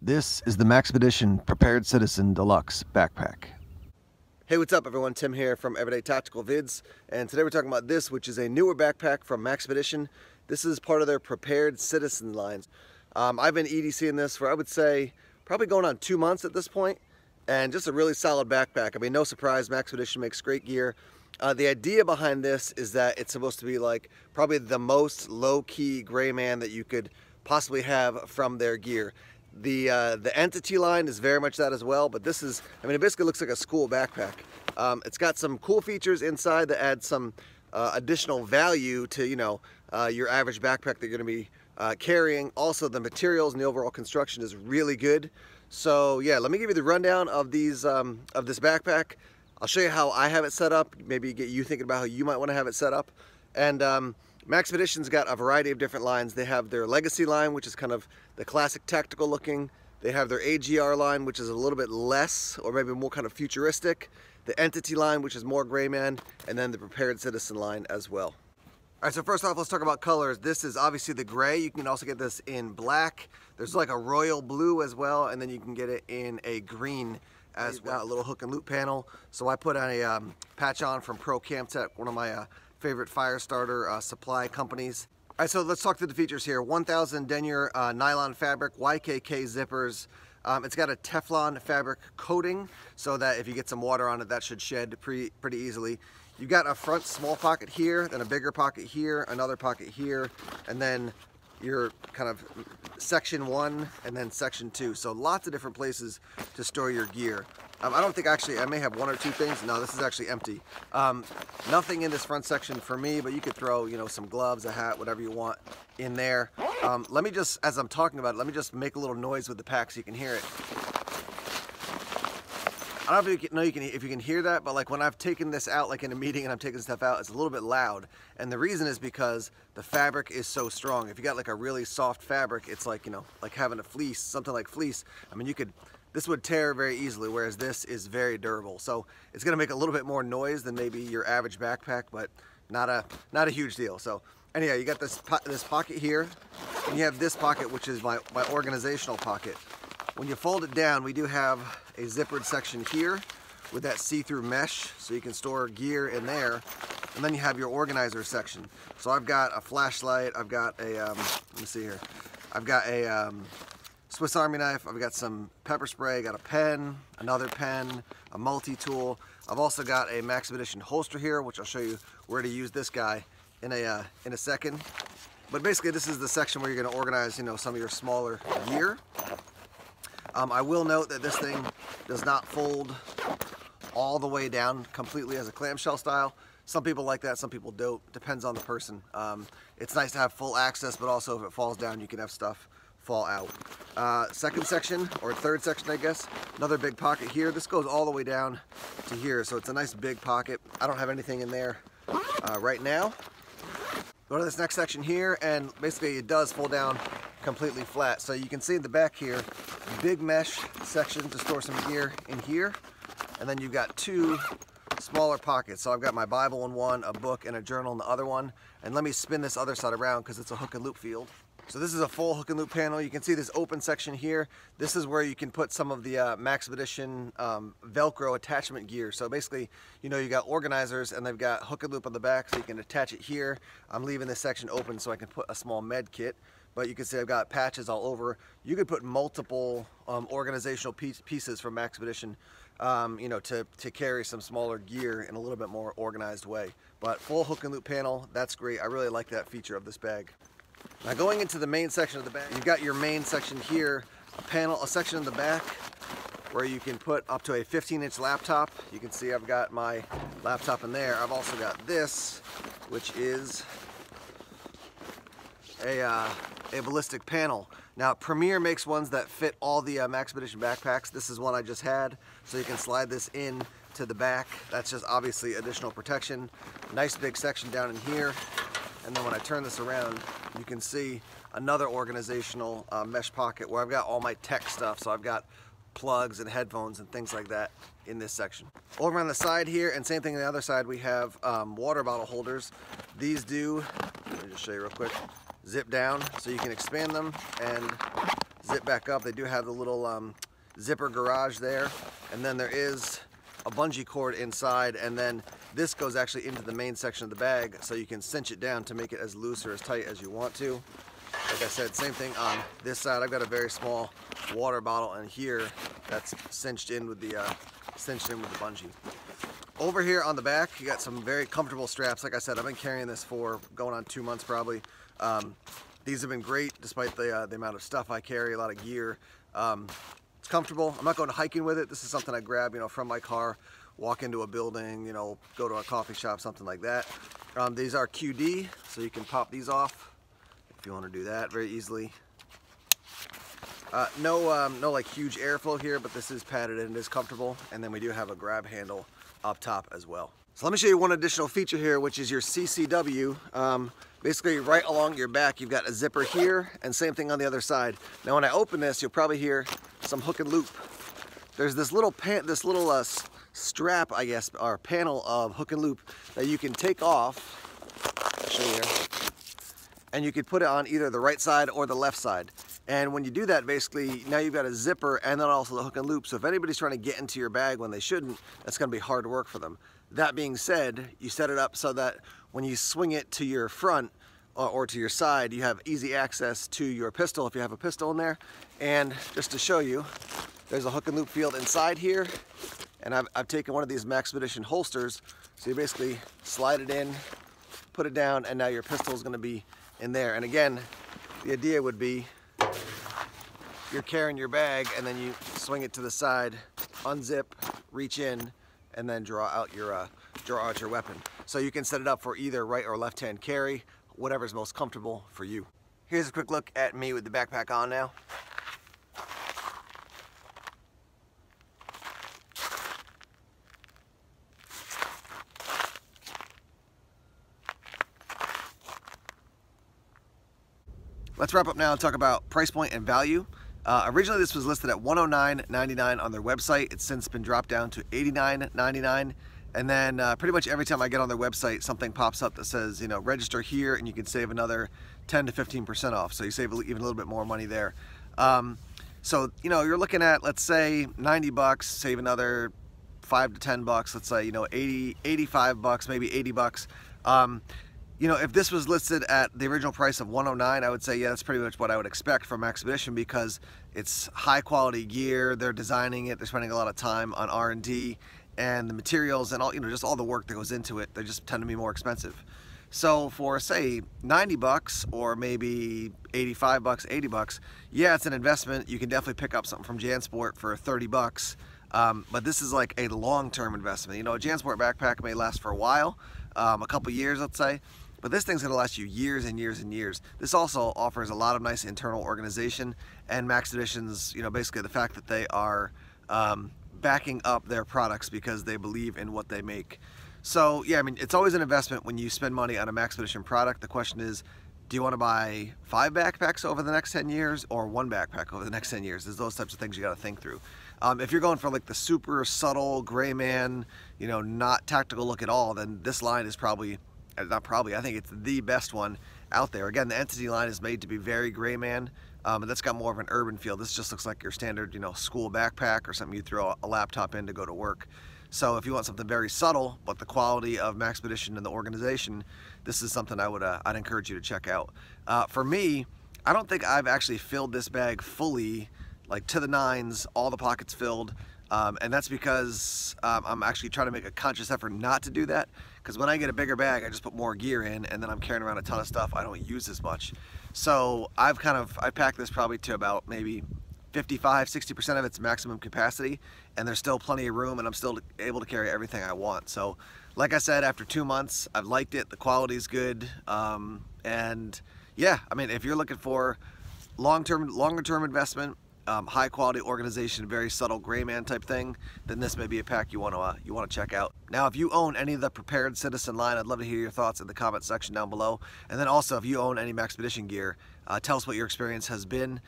This is the Maxpedition Prepared Citizen Deluxe Backpack. Hey, what's up everyone? Tim here from Everyday Tactical Vids, and today we're talking about this, which is a newer backpack from Maxpedition. This is part of their Prepared Citizen lines. I've been EDCing this for, I would say, probably going on 2 months at this point, and just a really solid backpack. I mean, no surprise, Maxpedition makes great gear. The idea behind this is that it's supposed to be like probably the most low-key gray man that you could possibly have from their gear. The Entity line is very much that as well, but this is, I mean, it basically looks like a school backpack. It's got some cool features inside that add some additional value to, you know, your average backpack that you're going to be carrying. Also, the materials and the overall construction is really good. So yeah, let me give you the rundown of these of this backpack. I'll show you how I have it set up, maybe get you thinking about how you might want to have it set up. And Maxpedition's got a variety of different lines. They have their Legacy line, which is kind of the classic tactical looking. They have their AGR line, which is a little bit less, or maybe more kind of futuristic. The Entity line, which is more gray man, and then the Prepared Citizen line as well. All right, so first off, let's talk about colors. This is obviously the gray. You can also get this in black. There's like a royal blue as well, and then you can get it in a green as well. A little hook and loop panel. So I put a patch on from Pro Camp Tech, one of my favorite fire starter supply companies. All right, so let's talk through the features here. 1000 denier nylon fabric, YKK zippers. It's got a Teflon fabric coating so that if you get some water on it, that should shed pretty easily. You've got a front small pocket here, then a bigger pocket here, another pocket here, and then your kind of section 1 and then section 2. So lots of different places to store your gear. I don't think actually, I may have 1 or 2 things. No, this is actually empty. Nothing in this front section for me, but you could throw, you know, some gloves, a hat, whatever you want in there. Let me just, as I'm talking about it, let me just make a little noise with the pack so you can hear it. I don't know if you can hear that, but like when I've taken this out, like in a meeting and I'm taking stuff out, it's a little bit loud. And the reason is because the fabric is so strong. If you got like a really soft fabric, it's like, you know, like having a fleece, something like fleece. I mean, this would tear very easily, whereas this is very durable. So it's gonna make a little bit more noise than maybe your average backpack, but not a huge deal. So anyhow, you got this pocket here, and you have this pocket, which is my organizational pocket. When you fold it down, we do have a zippered section here with that see-through mesh, so you can store gear in there. And then you have your organizer section. So I've got a flashlight, I've got a, let me see here. I've got a Swiss Army knife, I've got some pepper spray, I got a pen, another pen, a multi-tool. I've also got a Maxpedition holster here, which I'll show you where to use this guy in a second. But basically this is the section where you're gonna organize, you know, some of your smaller gear. I will note that this thing does not fold all the way down completely as a clamshell style. Some people like that, some people don't. Depends on the person. It's nice to have full access, but also if it falls down, you can have stuff fall out. Second section, or third section, I guess, another big pocket here. This goes all the way down to here, so it's a nice big pocket. I don't have anything in there right now. Go to this next section here, and basically it does fold down completely flat. So you can see in the back here, big mesh section to store some gear in here. And then you've got 2 smaller pockets. So I've got my Bible in one, a book and a journal in the other one. And let me spin this other side around because it's a hook and loop field. So this is a full hook and loop panel. You can see this open section here. This is where you can put some of the Maxpedition Velcro attachment gear. So basically, you know, you got organizers and they've got hook and loop on the back so you can attach it here. I'm leaving this section open so I can put a small med kit. But you can see I've got patches all over. You could put multiple organizational pieces from Maxpedition, you know, to carry some smaller gear in a little bit more organized way. But full hook and loop panel, that's great. I really like that feature of this bag. Now going into the main section of the bag, you've got your main section here, a section in the back where you can put up to a 15-inch laptop. You can see I've got my laptop in there. I've also got this, which is a ballistic panel. Now Premier makes ones that fit all the Maxpedition backpacks. This is one I just had, so you can slide this in to the back. That's just obviously additional protection. Nice big section down in here, and then when I turn this around, you can see another organizational mesh pocket where I've got all my tech stuff. So I've got plugs and headphones and things like that in this section. Over on the side here, and same thing on the other side, we have water bottle holders. These do, let me just show you real quick, zip down so you can expand them and zip back up. They do have the little zipper garage there, and then there is a bungee cord inside, and then this goes actually into the main section of the bag, so you can cinch it down to make it as loose or as tight as you want to. Like I said, same thing on this side. I've got a very small water bottle in here that's cinched in with the bungee. Over here on the back, you got some very comfortable straps. Like I said, I've been carrying this for going on 2 months probably. These have been great despite the amount of stuff I carry, a lot of gear. It's comfortable. I'm not going hiking with it. This is something I grab, from my car, walk into a building, go to a coffee shop, something like that. These are QD, so you can pop these off if you want to do that very easily. No like huge airflow here, but this is padded and it is comfortable. And then we do have a grab handle up top as well. So let me show you one additional feature here, which is your CCW. Basically right along your back, you've got a zipper here, and same thing on the other side. Now when I open this, you'll probably hear some hook and loop. There's this little strap, I guess, or panel of hook and loop that you can take off. I'll show you here. And you could put it on either the right side or the left side. And when you do that, basically, now you've got a zipper and then also the hook and loop. So if anybody's trying to get into your bag when they shouldn't, that's gonna be hard work for them. That being said, you set it up so that when you swing it to your front or to your side, you have easy access to your pistol if you have a pistol in there. And just to show you, there's a hook and loop field inside here. And I've taken one of these Maxpedition holsters. So you basically slide it in, put it down, and now your pistol is gonna be in there. And again, the idea would be you're carrying your bag and then you swing it to the side, unzip, reach in, and then draw out your weapon. So you can set it up for either right or left hand carry, whatever's most comfortable for you. Here's a quick look at me with the backpack on now. Let's wrap up now and talk about price point and value. Originally this was listed at $109.99 on their website. It's since been dropped down to $89.99. And then pretty much every time I get on their website, something pops up that says, register here and you can save another 10 to 15% off. So you save even a little bit more money there. So, you're looking at, let's say 90 bucks, save another 5 to 10 bucks. Let's say, 80, 85 bucks, maybe 80 bucks. If this was listed at the original price of $109, I would say, yeah, that's pretty much what I would expect from Maxpedition because it's high quality gear. They're designing it. They're spending a lot of time on R&D and the materials and all, just all the work that goes into it. They just tend to be more expensive. So for say 90 bucks or maybe 85 bucks, 80 bucks, yeah, it's an investment. You can definitely pick up something from JanSport for 30 bucks. But this is like a long-term investment. A JanSport backpack may last for a while, a couple years, let's say. But this thing's gonna last you years and years and years. This also offers a lot of nice internal organization, and Maxpedition's, basically the fact that they are backing up their products because they believe in what they make. So yeah, it's always an investment when you spend money on a Maxpedition product. The question is, do you want to buy 5 backpacks over the next 10 years or 1 backpack over the next 10 years? There's those types of things you got to think through. If you're going for like the super subtle gray man, not tactical look at all, then this line is probably, I think it's the best one out there. Again, the Entity line is made to be very gray man, but that's got more of an urban feel. This just looks like your standard, school backpack or something you throw a laptop in to go to work. So if you want something very subtle, but the quality of Maxpedition and the organization, this is something I'd encourage you to check out. For me, I don't think I've actually filled this bag fully, like to the nines, all the pockets filled. And that's because I'm actually trying to make a conscious effort not to do that. Because when I get a bigger bag, I just put more gear in, and then I'm carrying around a ton of stuff I don't use as much. So I packed this probably to about maybe 55–60% of its maximum capacity, and there's still plenty of room, and I'm still able to carry everything I want. So like I said, after 2 months, I've liked it. The quality's good, and yeah, if you're looking for longer term investment, high quality organization, very subtle gray man type thing, then this may be a pack you want to check out. Now, if you own any of the Prepared Citizen line, I'd love to hear your thoughts in the comment section down below. And then also, if you own any Maxpedition gear, tell us what your experience has been.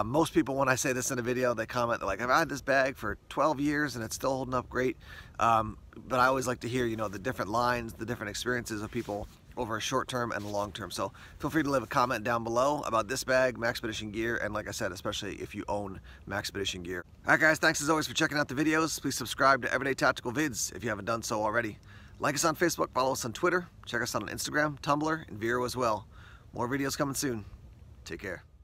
Most people, when I say this in a video, they comment, they're like, I've had this bag for 12 years and it's still holding up great. But I always like to hear, the different lines, the different experiences of people over a short term and a long term. So feel free to leave a comment down below about this bag, Maxpedition gear, and like I said, especially if you own Maxpedition gear. Alright guys, thanks as always for checking out the videos. Please subscribe to Everyday Tactical Vids if you haven't done so already. Like us on Facebook, follow us on Twitter, check us out on Instagram, Tumblr, and Vero as well. More videos coming soon. Take care.